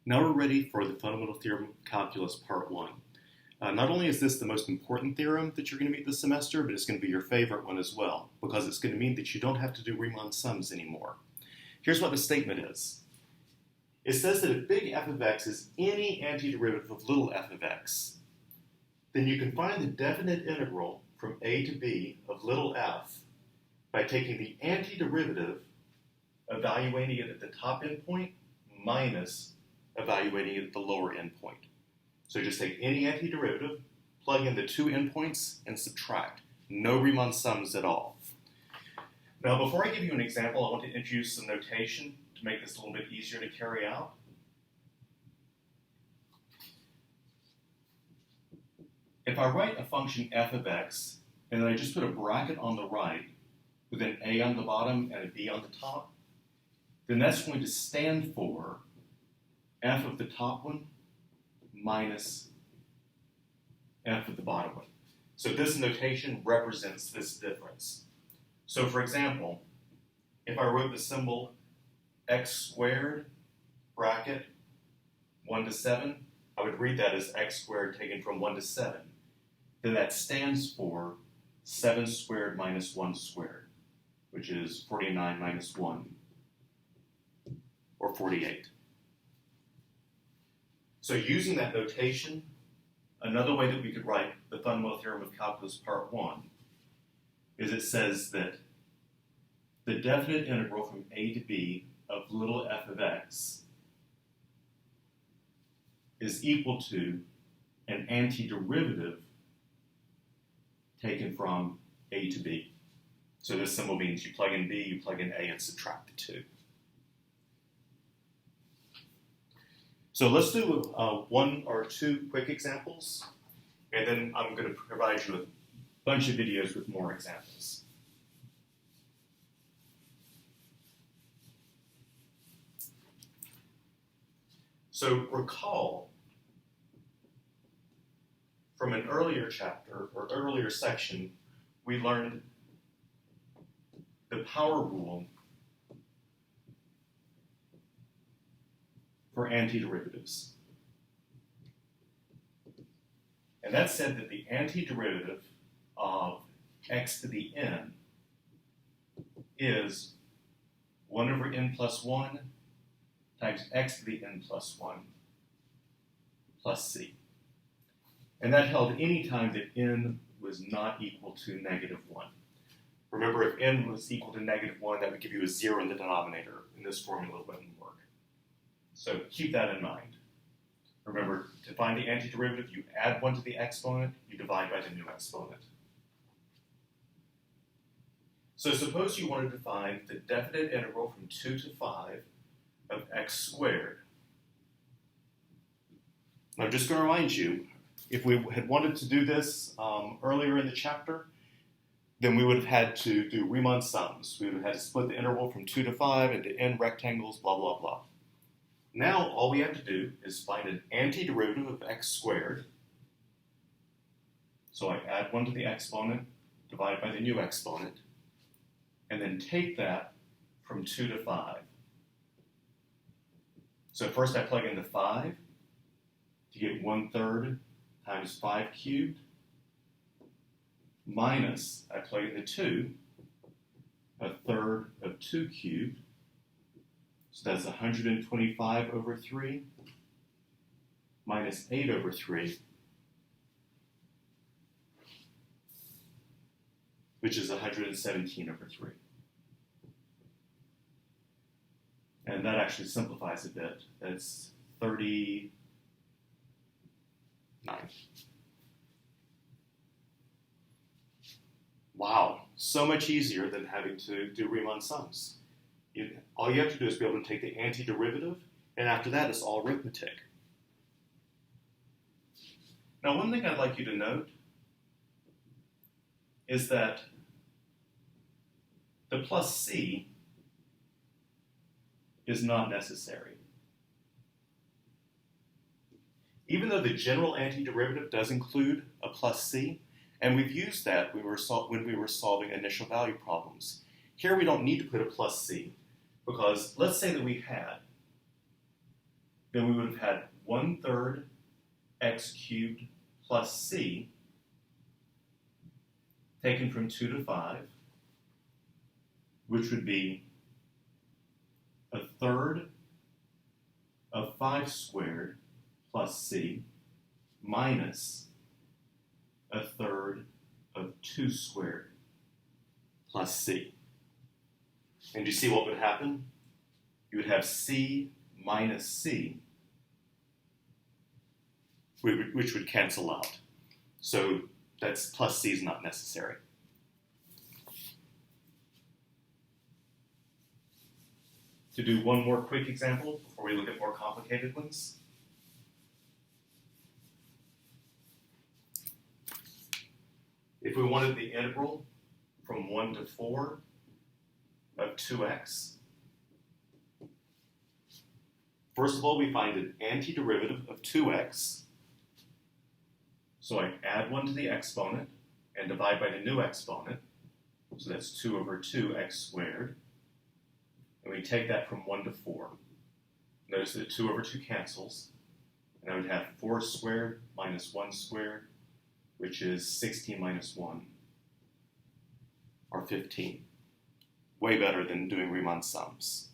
Now we're ready for the fundamental theorem of calculus part 1. Not only is this the most important theorem that you're going to meet this semester, but it's going to be your favorite one as well, because it's going to mean that you don't have to do Riemann sums anymore. Here's what the statement is. It says that if big f of x is any antiderivative of little f of x, then you can find the definite integral from a to b of little f by taking the antiderivative, evaluating it at the top endpoint, minus evaluating it at the lower endpoint. So just take any antiderivative, plug in the two endpoints, and subtract. No Riemann sums at all. Now, before I give you an example, I want to introduce some notation to make this a little bit easier to carry out. If I write a function f of x, and then I just put a bracket on the right with an a on the bottom and a b on the top, then that's going to stand for f of the top one minus f of the bottom one. So this notation represents this difference. So for example, if I wrote the symbol x squared bracket 1 to 7, I would read that as x squared taken from 1 to 7. Then that stands for 7 squared minus 1 squared, which is 49 minus 1, or 48. So using that notation, another way that we could write the fundamental theorem of calculus part 1 is it says that the definite integral from a to b of little f of x is equal to an antiderivative taken from a to b. So this symbol means you plug in b, you plug in a, and subtract the 2. So let's do one or two quick examples, and then I'm going to provide you with a bunch of videos with more examples. So recall from an earlier chapter or earlier section, we learned the power rule for antiderivatives. And that said that the antiderivative of x to the n is 1 over n plus 1 times x to the n plus 1 plus c. And that held any time that n was not equal to negative 1. Remember, if n was equal to negative 1, that would give you a 0 in the denominator, and this formula wouldn't work. So keep that in mind. Remember, to find the antiderivative, you add 1 to the exponent, you divide by the new exponent. So suppose you wanted to find the definite integral from 2 to 5 of x squared. I'm just going to remind you, if we had wanted to do this earlier in the chapter, then we would have had to do Riemann sums. We would have had to split the interval from 2 to 5 into n rectangles, blah, blah, blah. Now, all we have to do is find an antiderivative of x squared. So I add 1 to the exponent, divide by the new exponent, and then take that from 2 to 5. So first I plug in the 5 to get 1/3 times 5 cubed, minus I plug in the 2, 1/3 of 2 cubed, so that's 125 over 3, minus 8 over 3, which is 117 over 3. And that actually simplifies a bit. That's 39. Wow, so much easier than having to do Riemann sums. All you have to do is be able to take the antiderivative, and after that, it's all arithmetic. Now, one thing I'd like you to note is that the plus c is not necessary. Even though the general antiderivative does include a plus c, and we've used that when we were solving initial value problems. Here we don't need to put a plus c, because let's say that we had then we would have had 1/3 x cubed plus c taken from 2 to 5, which would be 1/3 of 5 squared plus c minus 1/3 of 2 squared plus c. And you see what would happen? You would have c minus c, which would cancel out. So that's plus c is not necessary. To do one more quick example before we look at more complicated ones. If we wanted the integral from 1 to 4 of 2x, first of all, we find an antiderivative of 2x. So I add 1 to the exponent and divide by the new exponent. So that's 2 over 2x squared. And we take that from 1 to 4. Notice that 2 over 2 cancels. And I would have 4 squared minus 1 squared, which is 16 minus 1, or 15. Way better than doing Riemann sums.